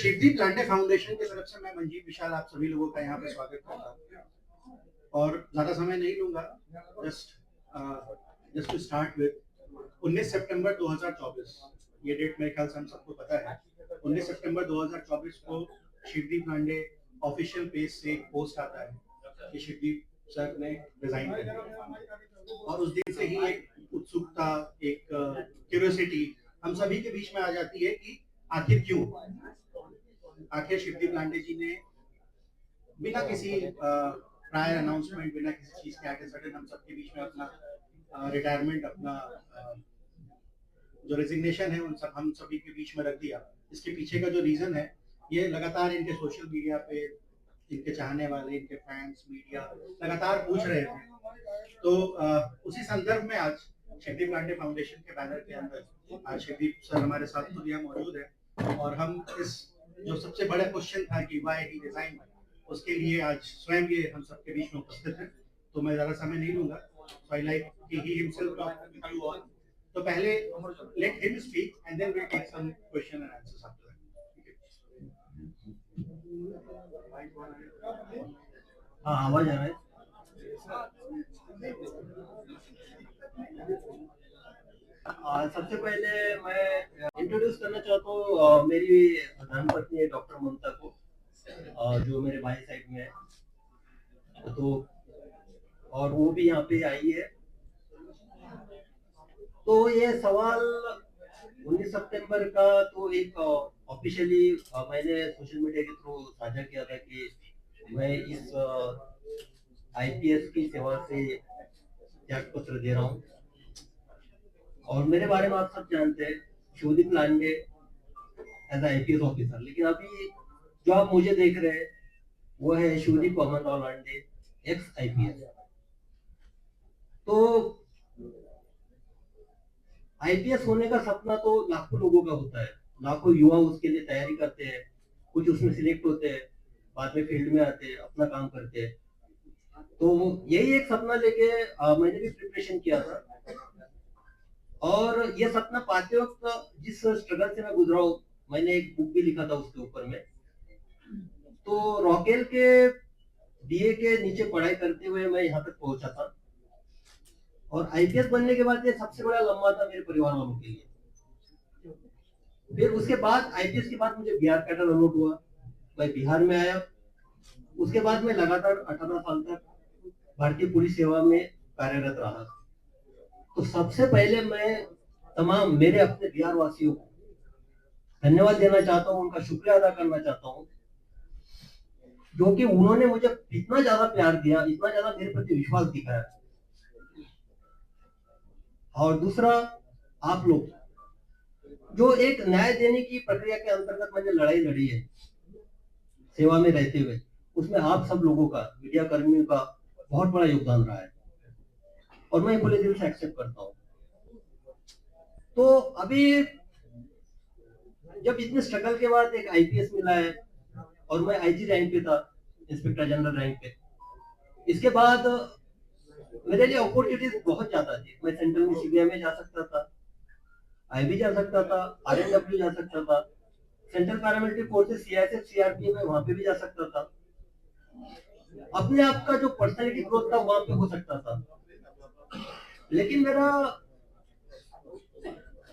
शिवदीप लांडे foundation की तरफ से मैं मंजीत विशाल आप सभी लोगों का यहाँ पे स्वागत करता हूँ और ज्यादा समय नहीं लूंगा। जस्ट टू स्टार्ट विद 19 सितंबर 2024 ये डेट मेरे ख्याल से हम सबको पता है। 19 सितंबर 2024 को शिवदीप लांडे ऑफिशियल पेज से एक पोस्ट आता है कि शिवदीप सर ने रिजाइन कर दिया और उस दिन से ही एक उत्सुकता, एक क्यूरियोसिटी हम सभी के बीच में आ जाती है कि आखिर क्यों, आखिर शिवदीप लांडे जी ने बिना किसी प्रायर अनाउंसमेंट, बिना किसी चीज के आगे सडन हम सबके बीच में अपना रिटायरमेंट, अपना जो रेजिग्नेशन है उन सब हम सभी के बीच में रख दिया। इसके पीछे का जो रीजन है, ये लगातार इनके सोशल मीडिया पे इनके चाहने वाले, इनके फैंस, मीडिया लगातार पूछ रहे थे। तो उसी संदर्भ में आज शिवदीप लांडे फाउंडेशन के बैनर के अंदर आज शिवदीप सर हमारे साथ खुद यहाँ मौजूद है और हम इस जो सबसे बड़ा क्वेश्चन था कि व्हाई ही रिजाइन, उसके लिए आज स्वयं ये हम सबके बीच में उपस्थित हैं। तो मैं ज्यादा समय नहीं लूंगा। सो आई लाइक कि he himself talk with you all. तो पहले let him speak and then we take some question and answers after that. हाँ, आवाज आ रहा है। सबसे पहले मैं इंट्रोड्यूस करना चाहता हूँ मेरी धर्मपत्नी डॉक्टर ममता को, जो मेरे भाई साइड में है, तो और वो भी यहाँ पे आई है। तो ये सवाल 19 सितंबर का तो एक ऑफिशियली मैंने सोशल मीडिया के थ्रू साझा किया था कि मैं इस आईपीएस की सेवा से त्याग पत्र दे रहा हूँ। और मेरे बारे में आप सब जानते हैं, शिवदीप लांडे एज आईपीएस ऑफिसर, लेकिन अभी जो आप मुझे देख रहे हैं वो है शिवदीप अमन राव लांडे, एक्स आईपीएस। तो आईपीएस होने का सपना तो लाखों लोगों का होता है, लाखों युवा उसके लिए तैयारी करते हैं, कुछ उसमें सिलेक्ट होते हैं, बाद में फील्ड में आते हैं, अपना काम करते हैं। तो यही एक सपना लेके मैंने भी प्रिपरेशन किया था और ये सपना पाते वक्त जिस स्ट्रगल से मैं गुजरा हूँ, मैंने एक बुक भी लिखा था उसके ऊपर में। तो रॉकेल के डीए के नीचे पढ़ाई करते हुए मैं यहाँ तक पहुंचा था और आईपीएस बनने के बाद ये सबसे बड़ा लम्हा था मेरे परिवार वालों के लिए। फिर उसके बाद आईपीएस के बाद मुझे बिहार कैडर अलॉट हुआ, मैं बिहार में आया। उसके बाद मैं लगातार 18 साल तक भारतीय पुलिस सेवा में कार्यरत रहा। तो सबसे पहले मैं तमाम मेरे अपने बिहार वासियों को धन्यवाद देना चाहता हूँ, उनका शुक्रिया अदा करना चाहता हूँ, क्योंकि उन्होंने मुझे इतना ज्यादा प्यार दिया, इतना ज्यादा मेरे प्रति विश्वास दिखाया। और दूसरा, आप लोग जो एक न्याय देने की प्रक्रिया के अंतर्गत मैंने लड़ाई लड़ी है सेवा में रहते हुए, उसमें आप सब लोगों का, मीडिया कर्मियों का बहुत बड़ा योगदान रहा है और मैं खुले दिल से एक्सेप्ट करता हूँ। तो अभी जब इतने स्ट्रगल के बाद एक आईपीएस मिला है और मैं आईजी रैंक पे था, इंस्पेक्टर जनरल रैंक पे, इसके बाद मेरे लिए अपॉर्चुनिटीज बहुत ज्यादा थी। मैं सेंट्रल में सीबीआई में जा सकता था, आईबी जा सकता था, आरएनडब्ल्यू जा सकता था, central paramilitary forces CISF CRPF में वहां पे भी जा सकता था। अपने आप का जो पर्सनैलिटी ग्रोथ था वहां पे हो सकता था, लेकिन मेरा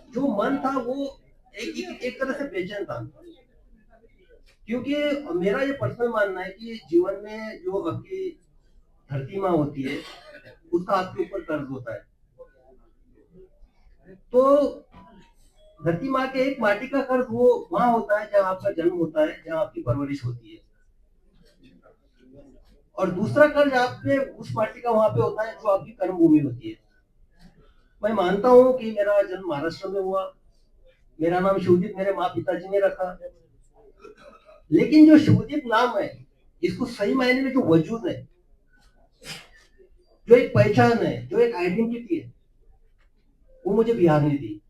जो मन था वो एक तरह से बेचैन था, क्योंकि मेरा ये पर्सनल मानना है कि जीवन में जो आपकी धरती माँ होती है उसका आपके ऊपर कर्ज होता है। तो धरती माँ के एक माटी का कर्ज वो वहां होता है जहाँ आपका जन्म होता है, जहाँ आपकी परवरिश होती है, और दूसरा कर्ज आपके उस माटी का वहां पे होता है जो आपकी कर्म भूमि होती है। मैं मानता हूँ कि मेरा जन्म महाराष्ट्र में हुआ, मेरा नाम शिवदीप मेरे माँ पिताजी ने रखा, लेकिन जो शिवदीप नाम है, इसको सही मायने में जो वजूद है, जो एक पहचान है, जो एक आइडेंटिटी है, वो मुझे बिहार ने दी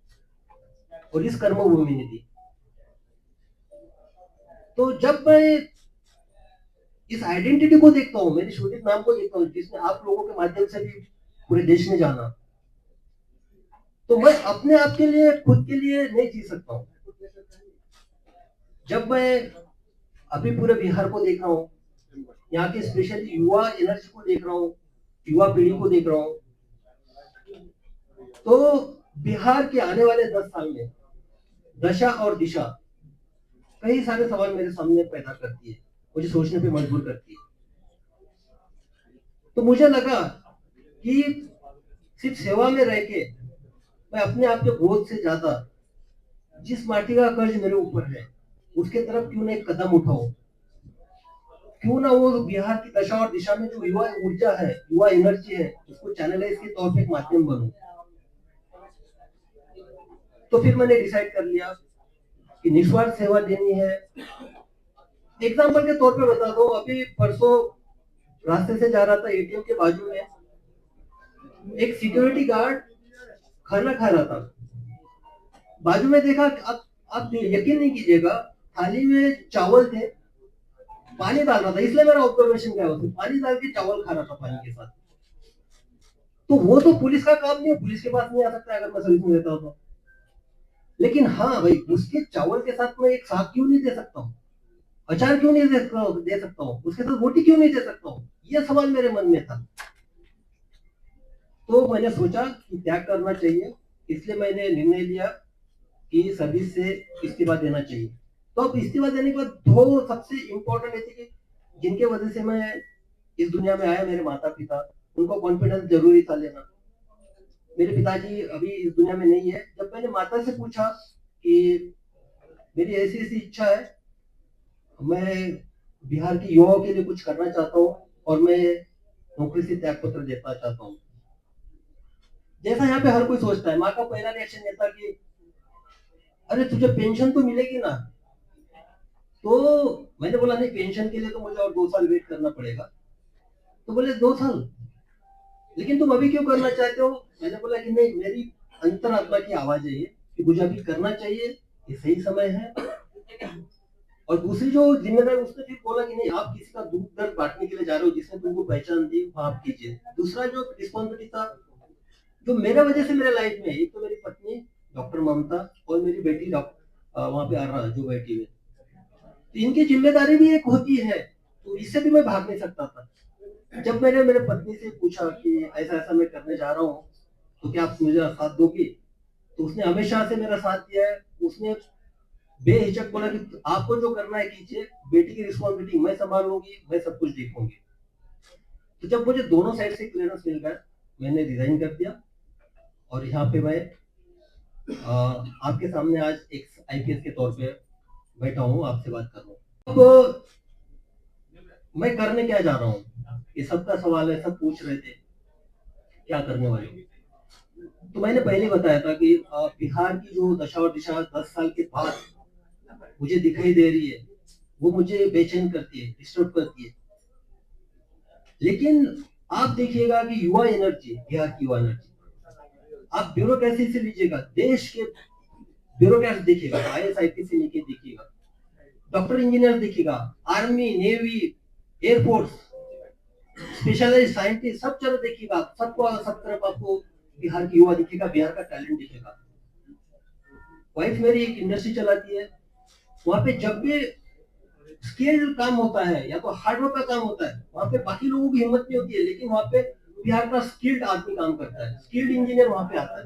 और इस कर्मभूमि ने दी। तो जब मैं इस आइडेंटिटी को देखता हूँ, मेरे शिवदीप नाम को देखता हूँ, जिसने आप लोगों के माध्यम से भी पूरे देश में जाना, तो मैं अपने आप के लिए, खुद के लिए नहीं जी सकता हूँ। जब मैं अभी पूरे बिहार को देख रहा हूँ, यहाँ के स्पेशली युवा एनर्जी को देख रहा हूँ, युवा पीढ़ी को देख रहा हूँ, तो बिहार के आने वाले 10 साल में दशा और दिशा कई सारे सवाल मेरे सामने पैदा करती है, मुझे सोचने पे मजबूर करती है। तो मुझे लगा कि सिर्फ सेवा में रह के मैं अपने आप के बोझ से ज्यादा जिस माटी का कर्ज मेरे ऊपर है उसके तरफ क्यों ना एक कदम उठाऊं, क्यों ना वो बिहार की दशा और दिशा में जो युवा ऊर्जा है, युवा एनर्जी है, उसको चैनलाइज के तौर पे एक माध्यम बनूं। तो फिर मैंने डिसाइड कर लिया कि निस्वार्थ सेवा देनी है। एग्जाम्पल के तौर पे बता दो, अभी परसों रास्ते से जा रहा था, एटीएम के बाजू में एक सिक्योरिटी गार्ड खाना खा रहा था। बाजू में देखा, आप यकीन नहीं कीजिएगा, थाली में चावल थे, पानी डाल रहा था, इसलिए मेरा ऑब्जर्वेशन क्या हुआ, पानी डाल के चावल खा रहा था पानी के साथ। तो वो तो पुलिस का काम नहीं है, पुलिस के पास नहीं आ सकता अगर मैं सर्विस में देता हूँ तो। लेकिन हाँ भाई, उसके चावल के साथ मैं एक साग क्यों नहीं दे सकता हूँ, अचार क्यों नहीं दे सकता हूँ, उसके साथ रोटी क्यों नहीं दे सकता हूँ, ये सवाल मेरे मन में था। तो मैंने सोचा कि त्याग करना चाहिए, इसलिए मैंने निर्णय लिया कि सर्विस से इस्तीफा देना चाहिए। तो अब इस्तीफा देने के बाद दो सबसे इम्पोर्टेंट ऐसे कि जिनके वजह से मैं इस दुनिया में आया, मेरे माता पिता, उनको कॉन्फिडेंस जरूरी था लेना। मेरे पिताजी अभी इस दुनिया में नहीं है। जब मैंने माता से पूछा कि मेरी ऐसी ऐसी इच्छा है, मैं बिहार के युवाओं के लिए कुछ करना चाहता हूँ और मैं नौकरी से त्याग पत्र देना चाहता हूँ, जैसा यहाँ पे हर कोई सोचता है, माँ का पहला रिएक्शन ये था कि अरे तुझे पेंशन तो मिलेगी ना। तो मैंने बोला नहीं, पेंशन के लिए तो मुझे और 2 साल वेट करना पड़ेगा। तो बोले 2 साल, लेकिन तुम अभी क्यों करना चाहते हो? मैंने बोला कि नहीं, मेरी अंतरात्मा की आवाज है ये कि मुझे अभी करना चाहिए, ये सही समय है। और दूसरी जो जिम्मेदार, उसने फिर बोला कि नहीं, आप किसी का दुख दर्द बांटने के लिए जा रहे हो, जिसने तुमको पहचान दी, वो आप कीजिए। दूसरा जो रिस्पॉन्सिबिलिटी था, जो मेरे वजह से मेरे लाइफ में, एक तो मेरी पत्नी डॉक्टर ममता और मेरी बेटी वहां पे आ रहा जो बैठी हुई, तो इनकी जिम्मेदारी भी एक होती है, तो इससे भी मैं भाग नहीं सकता था। जब मैंने मेरे पत्नी से पूछा कि ऐसा ऐसा मैं करने जा रहा हूँ, तो क्या आप मुझे साथ दोगी? तो उसने हमेशा से मेरा साथ दिया है। उसने बेहिचक बोला कि आपको जो करना है कीजिए, बेटी की रिस्पॉन्सिबिलिटी मैं संभालूंगी, मैं सब कुछ देखूंगी। तो जब मुझे दोनों साइड से क्लियरेंस मिल गया, मैंने रिजाइन कर दिया और यहाँ पे मैं आपके सामने आज एक आईपीएस के तौर पे बैठा हूँ, आपसे बात कर रहा हूँ। अब मैं करने क्या जा रहा हूँ, ये सबका सवाल है, सब पूछ रहे थे क्या करने वाले हो। तो मैंने पहले बताया था कि बिहार की जो दशा और दिशा 10 साल के बाद मुझे दिखाई दे रही है, वो मुझे बेचैन करती है, डिस्टर्ब करती है। लेकिन आप देखिएगा कि युवा एनर्जी, बिहार की युवा एनर्जी, आप ब्यूरोक्रेसी से लीजिएगा, देश के ब्यूरोक्रेट्स देखिएगा, आईएएस आईपीएस से लेके देखिएगा, डॉक्टर इंजीनियर देखिएगा, army navy air force, specialise scientist, सब चलो देखिएगा, सबको सब तरफ आपको बिहार की युवा दिखेगा, बिहार का टैलेंट दिखेगा। वाइफ मेरी एक इंडस्ट्री चलाती है, वहां पे जब भी स्किल्ड काम होता है या तो हार्डवर्क का काम होता है, वहां पे बाकी लोगों की हिम्मत नहीं होती है, लेकिन वहां पे बिहार का स्किल्ड आदमी काम करता है, स्किल्ड इंजीनियर वहां पे आता है।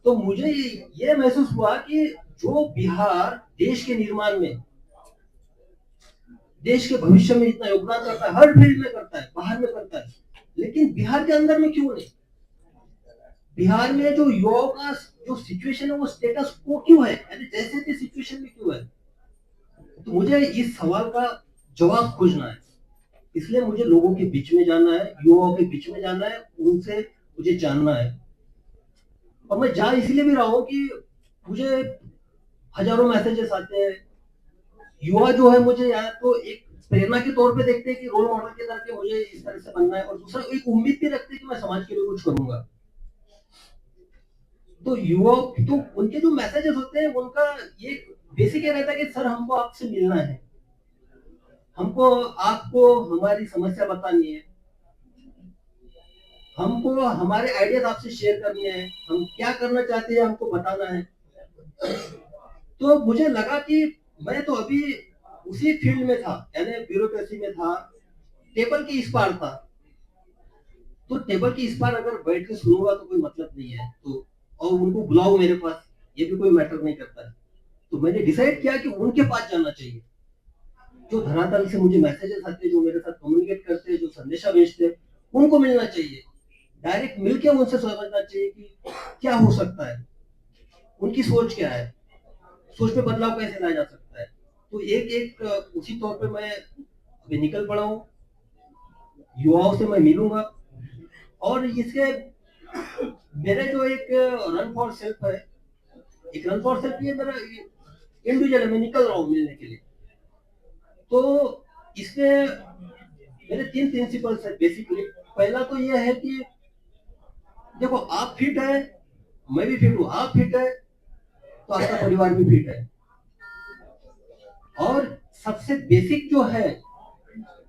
तो मुझे ये महसूस हुआ कि जो बिहार देश के निर्माण में, देश के भविष्य में इतना योगदान करता है, हर फील्ड में करता है, बाहर में करता है, लेकिन बिहार के अंदर में क्यों नहीं? बिहार में जो युवाओं का जो सिचुएशन है, वो स्टेटस को क्यों है, यानी जैसे भी सिचुएशन में क्यों है? तो मुझे इस सवाल का जवाब खोजना है, इसलिए मुझे लोगों के बीच में जाना है, युवाओं के बीच में जाना है, उनसे मुझे जानना है। और मैं जा इसलिए भी रहा हूँ कि मुझे हजारों मैसेजेस आते हैं, युवा जो है मुझे या तो एक प्रेरणा के तौर पे देखते हैं कि रोल मॉडल के तरह के मुझे इस तरह से बनना है, और दूसरा एक उम्मीद भी रखते हैं कि मैं समाज के लिए कुछ करूंगा। तो युवा, तो उनके जो मैसेजेस होते हैं, उनका ये बेसिक ये रहता है कि सर हमको आपसे मिलना है, हमको आपको हमारी समस्या बतानी है, हमको हमारे आइडियाज आपसे शेयर करने हैं, हम क्या करना चाहते हैं हमको बताना है। तो मुझे लगा कि मैं तो अभी उसी फील्ड में था, यानी ब्यूरोक्रेसी में था, टेबल के इस पार था। तो टेबल के इस पार अगर बैठ के सुनूंगा तो कोई मतलब नहीं है, तो और उनको बुलाओ मेरे पास, ये भी कोई मैटर नहीं करता है। तो मैंने डिसाइड किया कि उनके पास जाना चाहिए, जो धरातल से मुझे मैसेजेस आते हैं, जो मेरे साथ कम्युनिकेट करते हैं, जो संदेशा भेजते हैं, उनको मिलना चाहिए। डायरेक्ट मिलके उनसे समझना चाहिए कि क्या हो सकता है, उनकी सोच क्या है, सोच में बदलाव कैसे लाया जा सकता है। तो एक एक उसी तौर पे मैं अभी निकल पड़ा हूँ, युवाओं से मैं मिलूंगा। और इसके मेरे जो एक रन फॉर सेल्फ है, एक रन फॉर सेल्फ, ये मेरा इंडिविजुअल है, मैं निकल रहा हूँ मिलने के लिए। तो इसमें मेरे 3 प्रिंसिपल्स है बेसिकली। पहला तो ये है कि देखो, आप फिट है, मैं भी फिट हूँ, आप फिट है तो आपका परिवार भी फिट है। और सबसे बेसिक जो है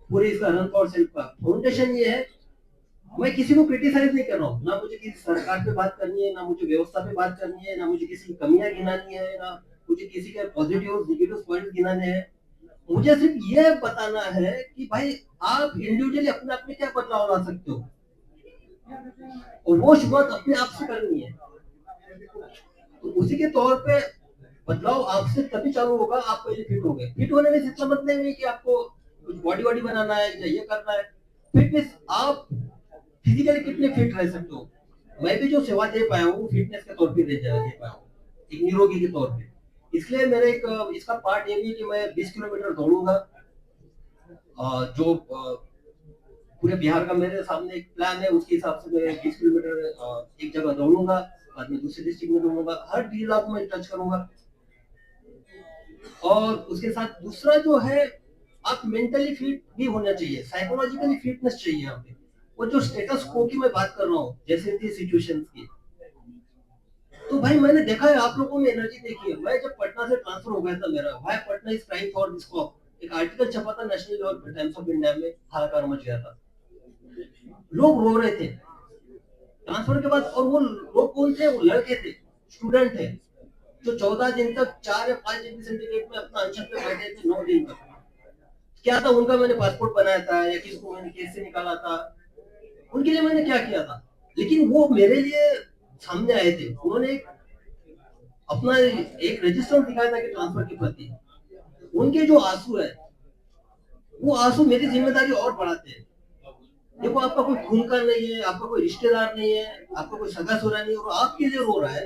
पूरे इसका रन फॉर सेल्फ का फाउंडेशन ये है, मैं किसी को क्रिटिसाइज नहीं कर रहा हूँ, ना मुझे किसी सरकार पे बात करनी है, ना मुझे व्यवस्था पे बात करनी है, ना मुझे किसी की कमियां गिनानी है, ना मुझे किसी के पॉजिटिव और नेगेटिव पॉइंट गिनाने हैं। मुझे सिर्फ ये बताना है कि भाई, आप इंडिविजुअली अपने आप में क्या बदलाव ला सकते हो, और वो शुरुआत अपने आप से करनी है। तो उसी के तौर पे बदलाव आपसे तभी चालू होगा, आप पहले फिट हो गए। फिट होने में इतना मतलब नहीं कि आपको कुछ बॉडी वॉडी बनाना है या ये करना है। फिटनेस, आप फिजिकली कितने फिट रह सकते हो। मैं भी जो सेवा दे पाया हूँ फिटनेस के तौर पे दे पाया हूँ, एक निरोगी के तौर पे। इसलिए मेरे एक इसका पार्ट ये भी कि मैं 20 किलोमीटर दौड़ूंगा। जो पूरे बिहार का मेरे सामने एक प्लान है, उसके हिसाब से मैं 20 किलोमीटर एक जगह दौड़ूंगा, बाद में दूसरे डिस्ट्रिक्ट में दौड़ूंगा, हर जिला को मैं टच करूंगा। और उसके साथ दूसरा जो है, आप मेंटली फिट भी होना चाहिए, साइकोलॉजिकली फिटनेस चाहिए यहाँ पे। वो जो स्टेटस को की मैं बात कर रहा हूँ, जैसे थी सिचुएशंस की, तो भाई मैंने देखा है, आप लोगों में एनर्जी देखी है। मैं जब पटना से ट्रांसफर हो गया था मेरा, भाई Patna is crime for this cop, एक आर्टिकल छपा था नेशनल लेवल पे, टाइम्स ऑफ इंडिया में, हाहाकार मच गया था, लोग रो रहे थे ट्रांसफर के बाद। और वो लोग कौन थे, वो लड़के थे, स्टूडेंट थे, जो 14 दिन तक 4 या 5 डिग्री सेंटीग्रेड में अपना अनशन पे बैठे थे, 9 दिन तक। क्या था उनका, मैंने पासपोर्ट बनाया था या किसको मैंने केस से निकाला था, उनके लिए मैंने क्या किया था। लेकिन वो मेरे लिए सामने आए थे, उन्होंने अपना एक रजिस्टर दिखाया था कि ट्रांसफर के प्रति। उनके जो आंसू है, वो आंसू मेरी जिम्मेदारी और बढ़ाते हैं। देखो, आपका कोई खून का नहीं है, आपका कोई रिश्तेदार नहीं है, आपका कोई सगा सुरा नहीं है, और आपके लिए रो रहा है,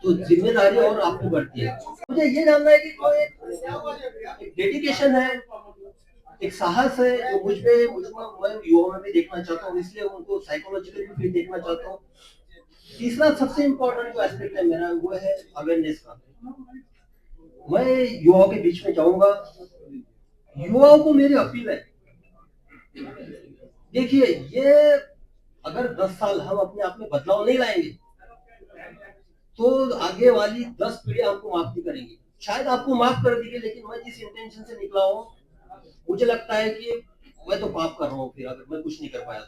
तो जिम्मेदारी और आपको बढ़ती है। मुझे ये जानना है कि कोई एक डेडिकेशन है, एक साहस है, जो मुझको मैं युवाओं में भी देखना चाहता हूँ, इसलिए उनको साइकोलॉजिकली भी देखना चाहता हूँ। तीसरा सबसे इम्पोर्टेंट जो एस्पेक्ट है मेरा, वो है अवेयरनेस का। मैं युवाओं के बीच में जाऊंगा, युवाओं को मेरी अपील है, देखिए, ये अगर 10 साल हम अपने आप में बदलाव नहीं लाएंगे, तो आगे वाली 10 पीढ़ियां हमको माफ नहीं करेंगी। शायद आपको माफ कर देंगे, लेकिन मैं जिस इंटेंशन से निकला हूँ, मुझे लगता है कि मैं तो पाप कर रहा हूँ, फिर अगर मैं कुछ नहीं कर पाया।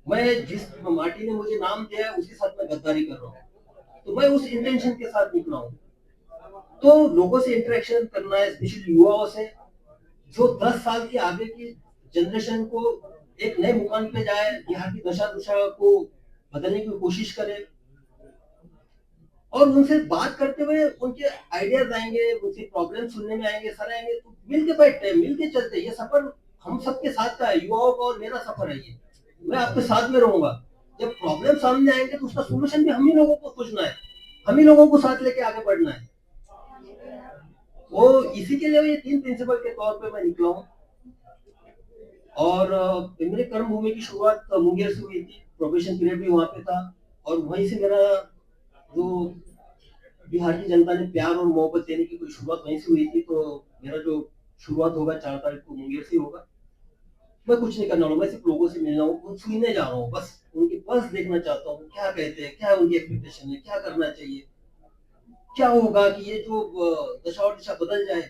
मैं जिस माटी ने मुझे नाम दिया है, उसके साथ मैं गद्दारी कर रहा हूँ, तो मैं उस इंटेंशन के साथ निकला हूँ। तो लोगों से इंटरेक्शन करना है, स्पेशली युवाओं से, जो 10 साल के आगे की जनरेशन को एक नए मुकाम पे जाए, यहाँ की दशा दुशा को बदलने की कोशिश करे। और उनसे बात करते हुए उनके आइडियाज आएंगे, उनसे प्रॉब्लम सुनने में आएंगे, सर आएंगे, तो मिल के बैठते हैं, मिल के चलते हैं। ये सफर हम सबके साथ का है, युवाओं का और मेरा सफर है ये। मैं आपके साथ में रहूंगा। जब प्रॉब्लम सामने आएंगे तो उसका सोल्यूशन भी हम ही लोगों को खोजना है, हम ही लोगों को साथ लेके आगे बढ़ना है। वो इसी के लिए ये 3 प्रिंसिपल के तौर पे मैं निकला हूँ। और मेरे कर्म भूमि की शुरुआत मुंगेर से हुई थी, प्रोबेशन पीरियड भी वहां पे था, और वहीं से मेरा जो बिहार की जनता ने प्यार और मोहब्बत देने की कोई शुरुआत वहीं से हुई थी। तो मेरा जो शुरुआत होगा 4 तारीख को मुंगेर से होगा। मैं कुछ नहीं करना हूँ, मैं सिर्फ लोगों से मिलना हूँ, सुनने जा रहा हूँ, बस उनकी पल्स देखना चाहता हूँ, क्या कहते हैं, क्या उनकी एक्सपेक्टेशन है, क्या करना चाहिए, क्या होगा कि ये जो दशा और दिशा बदल जाए,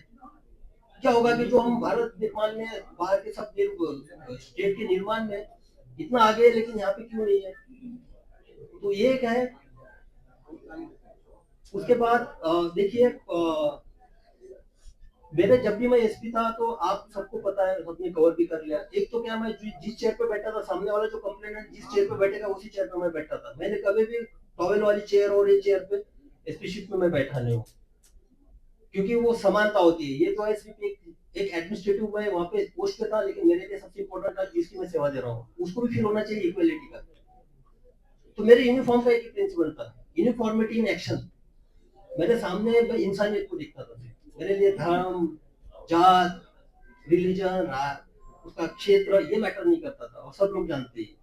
क्या होगा कि जो हम भारत निर्माण में, बाहर के सब स्टेट के निर्माण में इतना आगे है, लेकिन यहाँ पे क्यों नहीं है। तो ये एक है। उसके बाद देखिए मेरे जब भी मैं एसपी था तो आप सबको पता है, सबने कवर भी कर लिया। एक तो क्या, मैं जिस चेयर पे बैठा था, सामने वाला जो कंप्लेनेंट जिस चेयर पे बैठेगा उसी चेयर पे मैं बैठा था। मैंने कभी भी टॉवेल वाली चेयर और ये चेयर पे एसपी शिप में मैं बैठा नहीं हूँ, क्योंकि वो समानता होती है। ये तो है सिर्फ एक एडमिनिस्ट्रेटिव में वहां पे पोस्ट पे था, लेकिन मेरे लिए सबसे इंपॉर्टेंट था जिसकी मैं सेवा दे रहा हूँ उसको भी फील होना चाहिए इक्वलिटी का। तो मेरे यूनिफॉर्म का एक प्रिंसिपल था, यूनिफॉर्मिटी इन एक्शन। मेरे सामने मैं इंसानियत को दिखता था। मेरे लिए धर्म, जात, रिलीजन, उसका क्षेत्र ये मैटर नहीं करता था, और सब लोग जानते हैं।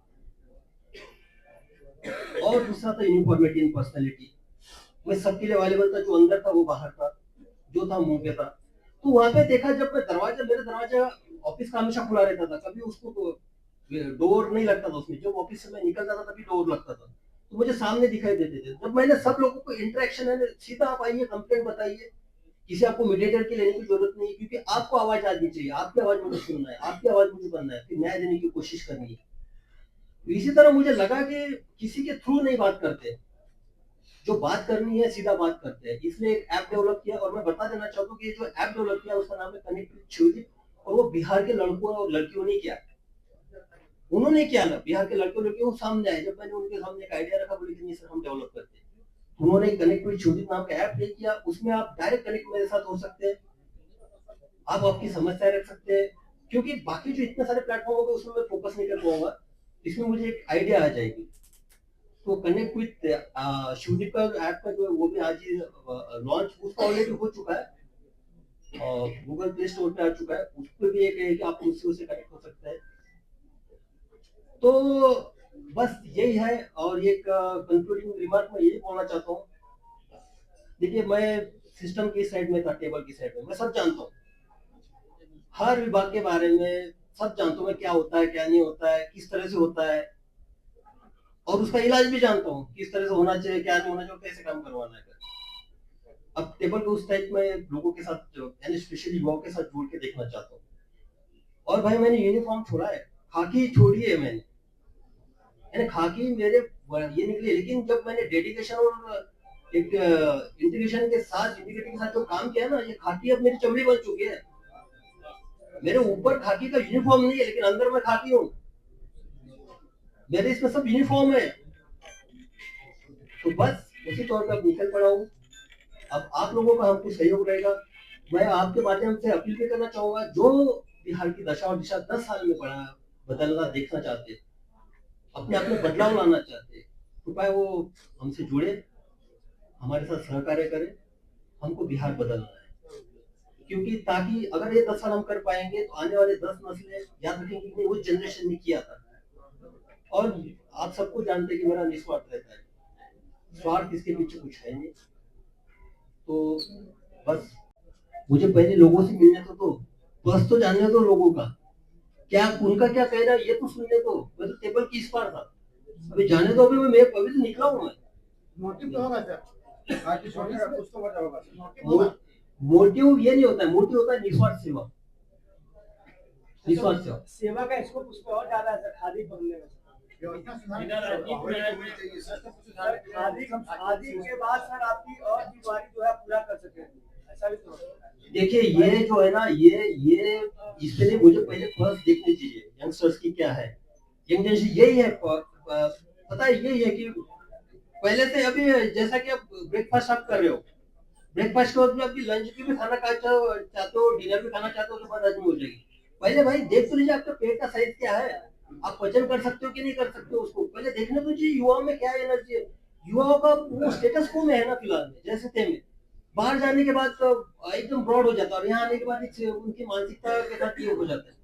और दूसरा था यूनिफॉर्मिटी इन पर्सनैलिटी। मैं सबके लिए अवेलेबल था, जो अंदर था वो बाहर था, जो था मुंह पे था। तो वहां पे देखा, जब मैं मेरा दरवाजा ऑफिस का हमेशा खुला रहता था, कभी उसको डोर नहीं लगता था उसमें। जब ऑफिस से मैं निकलता था तभी डोर लगता था, तो मुझे सामने दिखाई देते थे। जब मैंने सब लोगों को इंटरेक्शन है, सीधा आप आइए, कंप्लेंट बताइए, किसी आपको मीडिएटर की लेने की जरूरत नहीं है, क्योंकि आपको आवाज आनी चाहिए, आपकी आवाज मुझे सुनना है, आपकी आवाज मुझे बनना है, फिर न्याय देने की कोशिश करनी है। तो इसी तरह मुझे लगा कि किसी के थ्रू नहीं बात करते, जो बात करनी है सीधा बात करते हैं। इसलिए एक ऐप डेवलप किया, और मैं बता देना चाहता हूँ कि जो ऐप डेवलप किया उसका नाम है कनेक्ट विद शिवदीप, और वो बिहार के लड़कों और लड़कियों ने किया। उन्होंने किया ना, बिहार के लड़कों लड़कियों को सामने आए। जब मैंने उनके सामने एक आइडिया रखा, बोले कि नहीं सर हम डेवलप करते हैं, उन्होंने कनेक्ट विद शिवदीप नाम का ऐप किया। उसमें आप डायरेक्ट कनेक्ट मेरे साथ हो सकते हैं, आप आपकी समस्याएं रख सकते हैं, क्योंकि बाकी जो इतने सारे प्लेटफॉर्म होंगे उसमें मैं फोकस नहीं कर पाऊंगा। इसमें मुझे एक आइडिया आ जाएगी। तो कनेक्ट विद शिवदीप का ऐप का जो है वो भी आज ही लॉन्च उसका ऑलरेडी हो चुका है, और गूगल प्ले स्टोर पे आ चुका है। उस पर भी एक है कि आप मुझसे उससे कनेक्ट हो सकते हैं। तो बस यही है। और एक कंक्लूडिंग रिमार्क मैं यही बोलना चाहता हूँ, देखिए मैं सिस्टम की साइड में था, टेबल की साइड में मैं सब जानता हूँ, हर विभाग के बारे में सब जानता हूँ मैं, क्या होता है क्या नहीं होता है, किस तरह से होता है, और उसका इलाज भी जानता हूँ, किस तरह से होना चाहिए, क्या नहीं होना चाहिए, कैसे काम करवाना है। अब टेबल पे उस टाइप में लोगों के साथ, यानी स्पेशली युवाओं के साथ जुड़ के देखना चाहता हूँ। और भाई मैंने यूनिफॉर्म छोड़ा है, खाकी छोड़ी है मैंने, यानी खाकी मेरे ये निकली। लेकिन जब मैंने डेडिकेशन और एक इंटीग्रेशन के साथ, इंटीग्रिटी के साथ जो काम किया ना, ये खाकी अब मेरी चमड़ी बन चुकी है। मेरे ऊपर खाकी का यूनिफॉर्म नहीं है, लेकिन अंदर मैं खाकी हूँ, मेरे इसमें सब यूनिफॉर्म है। तो बस उसी तौर पर अब निकल पड़ा हूँ। अब आप लोगों का हमको सहयोग रहेगा। मैं आपके माध्यम से अपील भी करना चाहूंगा, जो बिहार की दशा और दिशा 10 साल में बड़ा बदलना देखना चाहते, अपने आप में बदलाव लाना चाहते, कृपया वो हमसे जुड़े, हमारे साथ सहकार्य करें। हमको बिहार बदलना है, क्योंकि ताकि अगर ये 10 साल हम कर पाएंगे तो आने वाले 10 नस्लें याद रखेंगे कि वो जनरेशन ने किया था। और आप सबको जानते हैं कि मेरा निस्वार्थ रहता है, स्वार्थ इसके पीछे कुछ है नहीं। तो बस मुझे पहले लोगों से मिलने तो बस तो जानने दो लोगों का, क्या उनका क्या कहना है ये तो सुनने दो। मैं तो टेबल की इस पार था, अभी जाने दो। अभी अभी तो निकला हूँ मैं। मोटिव तो होगा सर, बाकी सोचने का कुछ तो वजह होगा सर। मोटिव होगा। मोटिव ये नहीं होता है, मोटिव होता है निस्वार्थ सेवा। निस्वार्थ सेवा, सेवा का स्कोप उस पर और ज्यादा है सर, खादी पहनने में। व्यवस्था सुधार होनी चाहिए सर। सर खादी के बाद सर आपकी और जिम्मेदारी जो है पूरा कर सके, ऐसा भी तो हो सकता है। देखिए ये जो है ना, ये इसके लिए मुझे पहले फर्स्ट देखनी चाहिए यंगस्टर्स की क्या है। यंग जनरेशन यही है, पता है यही है कि पहले से अभी जैसा कि आप ब्रेकफास्ट आप कर रहे हो, ब्रेकफास्ट के बाद में आपकी लंच की भी खाना चाहते हो, डिनर भी खाना चाहते हो, तो बात हजम हो जाएगी। पहले भाई देख तो लीजिए आपका पेट का साइज क्या है, आप पचन कर सकते हो कि नहीं कर सकते हो, उसको पहले देखने तो चाहिए। युवाओं में क्या एनर्जी है, युवाओं का वो स्टेटस को में है ना फिलहाल में, जैसे थे में बाहर जाने के बाद तो एकदम ब्रॉड हो जाता है, और यहाँ आने के बाद उनकी मानसिकता के साथ ये हो जाता है।